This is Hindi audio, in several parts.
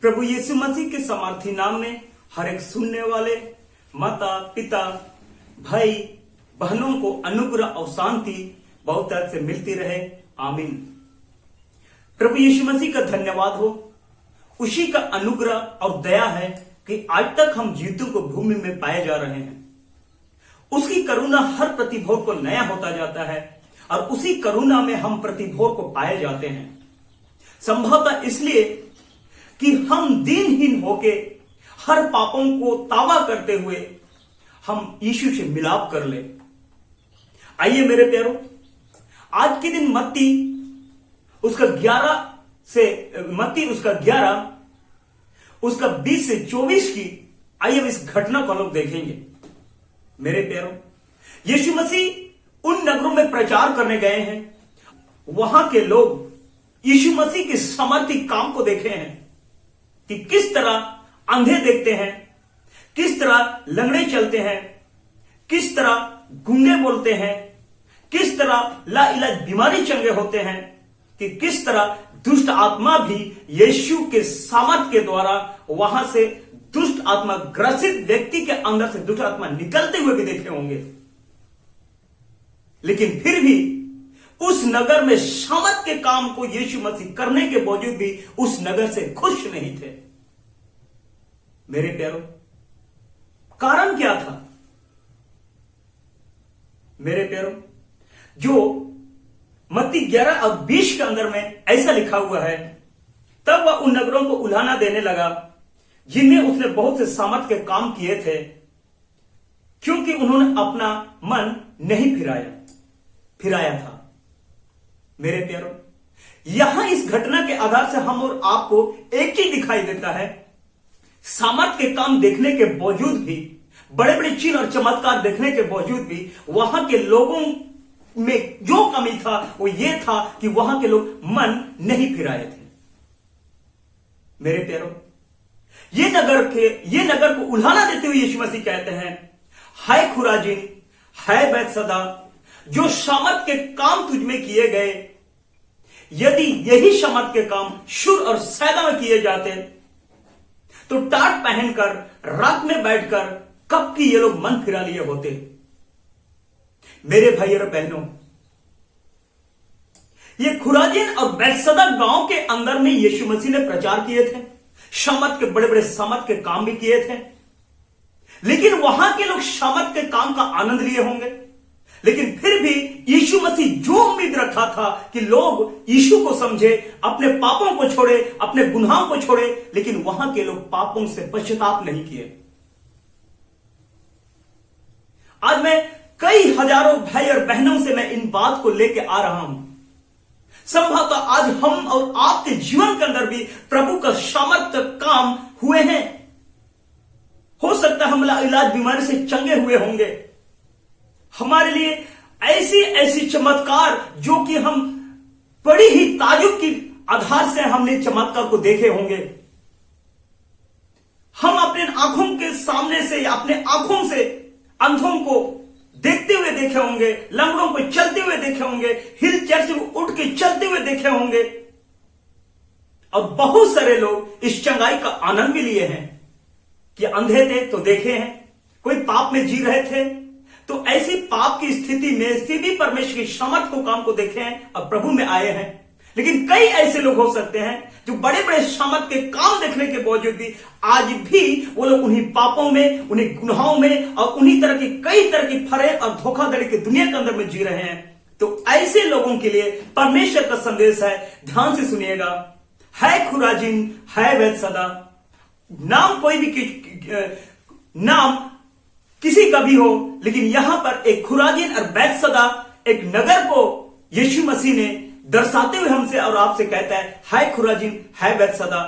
प्रभु यीशु मसीह के सामर्थी नाम में हर एक सुनने वाले माता पिता भाई बहनों को अनुग्रह और शांति बहुत तरह से मिलती रहे। आमीन। प्रभु यीशु मसीह का धन्यवाद हो, उसी का अनुग्रह और दया है कि आज तक हम जीवितों को भूमि में पाए जा रहे हैं। उसकी करुणा हर प्रतिभोर को नया होता जाता है और उसी करुणा में हम प्रतिभोर को पाए जाते हैं। संभवतः इसलिए कि हम दीनहीन होके हर पापों को तावा करते हुए हम यीशु से मिलाप कर ले। आइए मेरे प्यारों, आज के दिन मत्ती उसका 20 से 24 की आइए हम इस घटना को लोग देखेंगे। मेरे प्यारों, यीशु मसीह उन नगरों में प्रचार करने गए हैं। वहां के लोग यीशु मसीह के सामर्थी काम को देखे हैं कि किस तरह अंधे देखते हैं, किस तरह लंगड़े चलते हैं, किस तरह गूंगे बोलते हैं, किस तरह लाइलाज बीमारी चंगे होते हैं, कि किस तरह दुष्ट आत्मा भी यीशु के सामर्थ के द्वारा वहां से दुष्ट आत्मा ग्रसित व्यक्ति के अंदर से दुष्ट आत्मा निकलते हुए भी देखे होंगे। लेकिन फिर भी उस नगर में सामर्थ के काम को यीशु मसीह करने के बावजूद भी उस नगर से खुश नहीं थे। मेरे प्यारों, कारण क्या था? मेरे प्यारों, जो मत्ती 11 और 20 के अंदर में ऐसा लिखा हुआ है, तब वह उन नगरों को उल्हाना देने लगा जिनमें उसने बहुत से सामर्थ के काम किए थे, क्योंकि उन्होंने अपना मन नहीं फिराया था। मेरे प्यारों, यहां इस घटना के आधार से हम और आपको एक ही दिखाई देता है। सामर्थ के काम देखने के बावजूद भी, बड़े बड़े चिन्ह और चमत्कार देखने के बावजूद भी वहां के लोगों में जो कमी था वो ये था कि वहां के लोग मन नहीं फिराए थे। मेरे प्यारों, ये नगर को उल्हाना देते हुए यीशु मसीह कहते हैं, हाय खुराजीन, हाय बैतसदा, जो सामर्थ के काम तुझ में किए गए, यदि यही सामर्थ के काम शुर और सैदा में किए जाते तो टाट पहनकर रात में बैठकर कब की ये लोग मन फिरा लिए होते। मेरे भाई और बहनों, ये खुराजीन और बैतसदा गांव के अंदर में यीशु मसीह ने प्रचार किए थे, सामर्थ के बड़े बड़े सामर्थ के काम भी किए थे। लेकिन वहां के लोग सामर्थ के काम का आनंद लिए होंगे, लेकिन फिर भी यीशु मसीह जो उम्मीद रखा था कि लोग यीशु को समझे, अपने पापों को छोड़े, अपने गुनाहों को छोड़े, लेकिन वहां के लोग पापों से पश्चाताप नहीं किए। आज मैं कई हजारों भाई और बहनों से मैं इन बात को लेकर आ रहा हूं। संभवतः आज हम और आपके जीवन के अंदर भी प्रभु का सामर्थ्य काम हुए हैं। हो सकता है हम इलाज बीमारी से चंगे हुए होंगे। हमारे लिए ऐसी चमत्कार जो कि हम बड़ी ही ताजुब की आधार से हमने चमत्कार को देखे होंगे। हम अपने आंखों के सामने से या अपने आंखों से अंधों को देखते हुए देखे होंगे, लंगड़ों को चलते हुए देखे होंगे, हिल चेयर से उठ के चलते हुए देखे होंगे, और बहुत सारे लोग इस चंगाई का आनंद भी लिए हैं कि अंधे थे तो देखे हैं, कोई पाप में जी रहे थे तो ऐसी पाप की स्थिति में से भी परमेश्वर की सामर्थ को काम को देखे हैं और प्रभु में आए हैं। लेकिन कई ऐसे लोग हो सकते हैं जो बड़े बड़े सामर्थ के काम देखने के बावजूद भी आज भी वो लोग उन्हीं पापों में, उन्हीं गुनाहों में और उन्हीं तरह की कई तरह की फरेब और धोखाधड़ी की दुनिया के अंदर में जी रहे हैं। तो ऐसे लोगों के लिए परमेश्वर का संदेश है, ध्यान से सुनिएगा। है खुराजीन, है बैतसदा, नाम कोई भी नाम किसी का भी हो, लेकिन यहां पर एक खुराजीन और बैतसदा एक नगर को यीशु मसीह ने दर्शाते हुए हमसे और आपसे कहता है, हाय खुराजीन, हाय बैतसदा।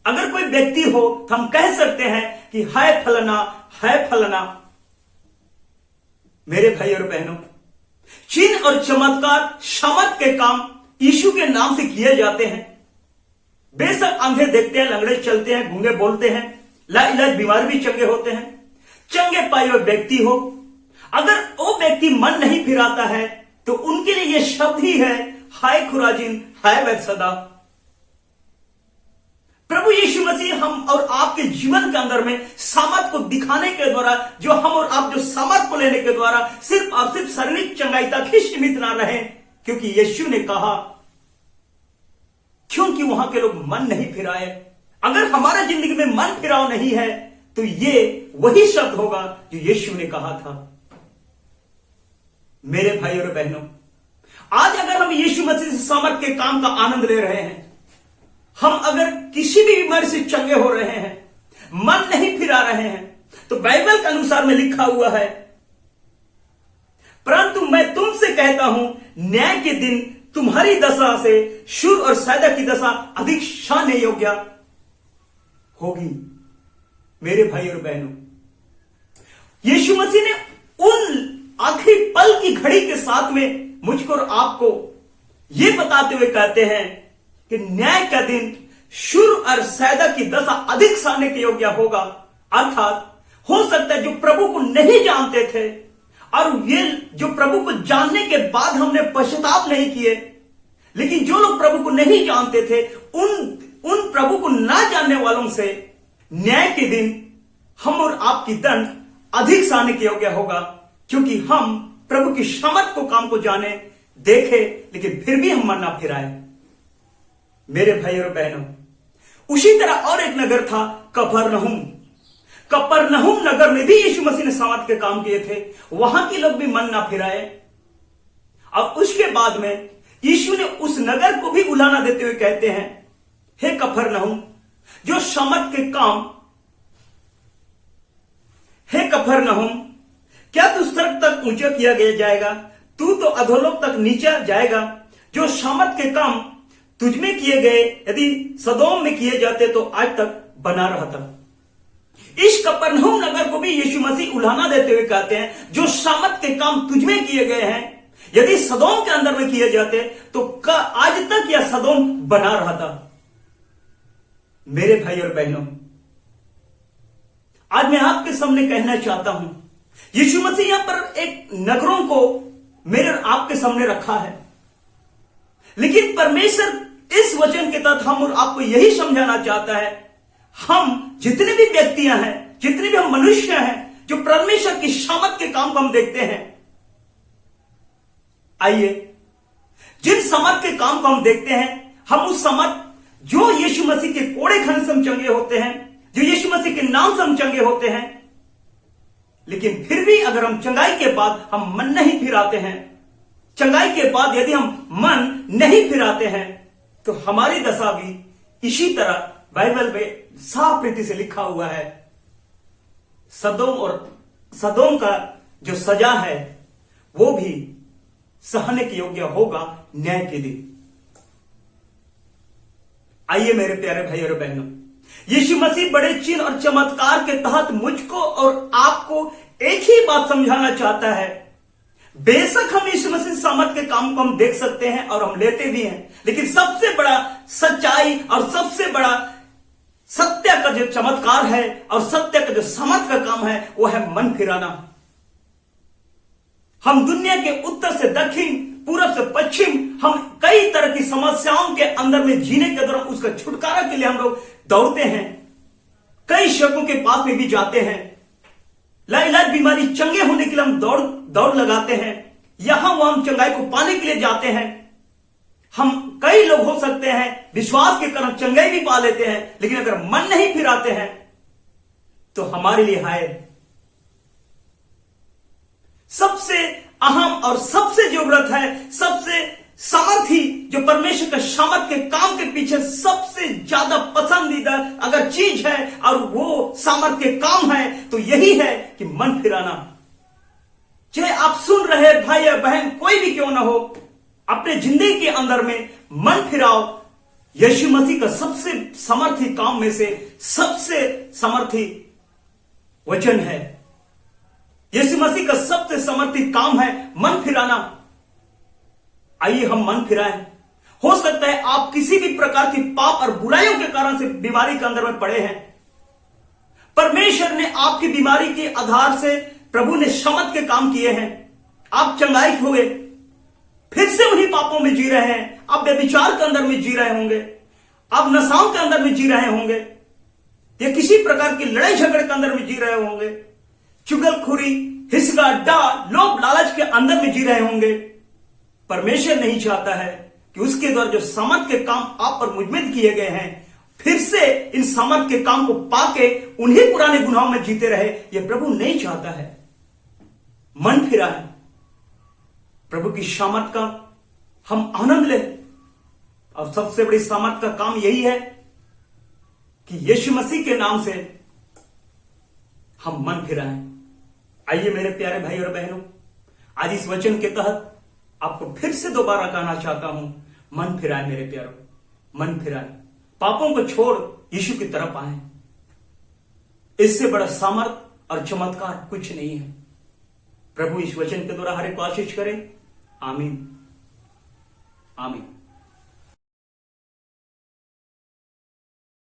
अगर कोई व्यक्ति हो तो हम कह सकते हैं कि हाय फलाना, हाय फलाना। मेरे भाई और बहनों, चिन्ह और चमत्कार, सामर्थ के काम यीशु के नाम से किए जाते हैं। बेशक अंधे देखते हैं, लंगड़े चलते हैं, गूंगे बोलते हैं, लाइलाज बीमार भी चंगे होते हैं। चंगे पाए हुए व्यक्ति हो, अगर वो व्यक्ति मन नहीं फिराता है तो उनके लिए यह शब्द ही है, हाय खुराजीन, हाय बैतसदा। प्रभु यीशु मसीह हम और आपके जीवन के अंदर में सामर्थ को दिखाने के द्वारा, जो हम और आप जो सामर्थ को लेने के द्वारा सिर्फ और सिर्फ शारीरिक चंगाई तक ही सीमित ना रहे, क्योंकि यीशु ने कहा, क्योंकि वहां के लोग मन नहीं फिराए। अगर हमारा जिंदगी में मन फिराव नहीं है तो ये वही शब्द होगा जो यीशु ने कहा था। मेरे भाई और बहनों, आज अगर हम यीशु मसीह से सामर्थ के काम का आनंद ले रहे हैं, हम अगर किसी भी बीमारी से चंगे हो रहे हैं, मन नहीं फिरा रहे हैं, तो बाइबल के अनुसार में लिखा हुआ है, परंतु मैं तुमसे कहता हूं, न्याय के दिन तुम्हारी दशा से शूर और सैदा की दशा अधिक शाने योग्य होगी। मेरे भाई और बहनों, यीशु मसीह ने उन आखिरी पल की घड़ी के साथ में मुझको और आपको यह बताते हुए कहते हैं कि न्याय का दिन शूर और सैदा की दशा अधिक साने के योग्य होगा। अर्थात हो सकता है जो प्रभु को नहीं जानते थे और ये जो प्रभु को जानने के बाद हमने पश्चाताप नहीं किए, लेकिन जो लोग प्रभु को नहीं जानते थे, उन प्रभु को ना जानने वालों से न्याय के दिन हम और आपकी दंड अधिक साने के योग्य होगा, क्योंकि हम प्रभु की सामर्थ को काम को जाने देखे, लेकिन फिर भी हम मन ना फिराए। मेरे भाई और बहनों, उसी तरह और एक नगर था कफरनहूम। कफरनहूम नगर में भी यीशु मसीह ने सामर्थ के काम किए थे, वहां के लोग भी मन ना फिराए। अब उसके बाद में यीशु ने उस नगर को भी उलाहना देते हुए कहते हैं, हे कफरनहूम, जो सामर्थ के काम, हे कफरनहूम, क्या तू स्वर्ग तक ऊंचा किया गया जाएगा? तू तो अधोलोक तक नीचा जाएगा। जो सामर्थ के काम तुझ में किए गए यदि सदोम में किए जाते तो आज तक बना रहता। इस कफरनहूम नगर को भी यीशु मसीह उलाहना देते हुए कहते हैं, जो सामर्थ के काम तुझ में किए गए हैं यदि सदोम के अंदर में किए जाते तो आज तक यह सदोम बना रहता। मेरे भाई और बहनों, आज मैं आपके सामने कहना चाहता हूं, यीशु मसीह यहां पर एक नगरों को मेरे और आपके सामने रखा है, लेकिन परमेश्वर इस वचन के तहत हम और आपको यही समझाना चाहता है, हम जितने भी व्यक्तियां हैं, जितने भी हम मनुष्य हैं, जो परमेश्वर की सामर्थ के काम को हम देखते हैं, आइए जिन सामर्थ के काम को हम देखते हैं, हम उस सामर्थ जो यीशु मसीह के कोड़े खाने से हम चंगे होते हैं, जो यीशु मसीह के नाम से हम चंगे होते हैं, लेकिन फिर भी अगर हम चंगाई के बाद हम मन नहीं फिराते हैं, चंगाई के बाद यदि हम मन नहीं फिराते हैं, तो हमारी दशा भी इसी तरह बाइबल में साफ रीति से लिखा हुआ है, सदोम का जो सजा है वो भी सहने के योग्य होगा न्याय के दिन। आइए मेरे प्यारे भाई और बहनों, यीशु मसीह बड़े चिन्ह और चमत्कार के तहत मुझको और आपको एक ही बात समझाना चाहता है। बेशक हम यीशु मसीह सामर्थ के काम को हम देख सकते हैं और हम लेते भी हैं, लेकिन सबसे बड़ा सच्चाई और सबसे बड़ा सत्य का जो चमत्कार है और सत्य का जो सामर्थ का काम है वो है मन फिराना। हम दुनिया के उत्तर से दक्षिण, पूरब से पश्चिम, हम कई तरह की समस्याओं के अंदर में जीने के दौरान उसका छुटकारा के लिए हम लोग दौड़ते हैं, कई शकों के पास में भी जाते हैं, लाइलाज बीमारी चंगे होने के लिए हम दौड़ लगाते हैं, यहां वहां हम चंगाई को पाने के लिए जाते हैं। हम कई लोग हो सकते हैं विश्वास के कारण चंगाई भी पा लेते हैं, लेकिन अगर मन नहीं फिराते हैं तो हमारे लिए हाय सबसे अहम और सबसे जरूरत है, सबसे सामर्थी जो परमेश्वर के सामर्थ के काम के पीछे सबसे ज्यादा पसंदीदा अगर चीज है और वो सामर्थ के काम है तो यही है कि मन फिराना। चाहे आप सुन रहे भाई या बहन कोई भी क्यों ना हो, अपने जिंदगी के अंदर में मन फिराओ। यीशु मसीह का सबसे सामर्थी काम में से सबसे सामर्थी वचन है, यीशु मसीह का सबसे सामर्थी काम है मन फिराना। आइए हम मन फिराएं। हो सकता है आप किसी भी प्रकार की पाप और बुराइयों के कारण से बीमारी के अंदर में पड़े हैं, परमेश्वर ने आपकी बीमारी के आधार से प्रभु ने सामर्थ के काम किए हैं, आप चंगाई हुए, फिर से उन्हीं पापों में जी रहे हैं, आप व्यभिचार के अंदर में जी रहे होंगे, आप नशाओं के अंदर में जी रहे होंगे, या किसी प्रकार की लड़ाई झगड़े के अंदर में जी रहे होंगे, चुगलखोरी, हिस्सा, डाह, लोभ, लालच के अंदर में जी रहे होंगे। परमेश्वर नहीं चाहता है कि उसके द्वारा जो सामर्थ के काम आप पर मुझ में किए गए हैं, फिर से इन सामर्थ के काम को पाके उन्हीं पुराने गुनाहों में जीते रहे। यह प्रभु नहीं चाहता है। मन फिरा है, प्रभु की सामर्थ का हम आनंद लें। और सबसे बड़ी सामर्थ का काम यही है कि यीशु मसीह के नाम से हम मन फिराएं। आइए मेरे प्यारे भाई और बहनों, आज इस वचन के तहत आपको फिर से दोबारा कहना चाहता हूं, मन फिराएं मेरे प्यारों, मन फिराएं, पापों को छोड़ यीशु की तरफ आए। इससे बड़ा सामर्थ और चमत्कार कुछ नहीं है। प्रभु इस वचन के द्वारा हर एक को आशीष करे। आमीन, आमीन।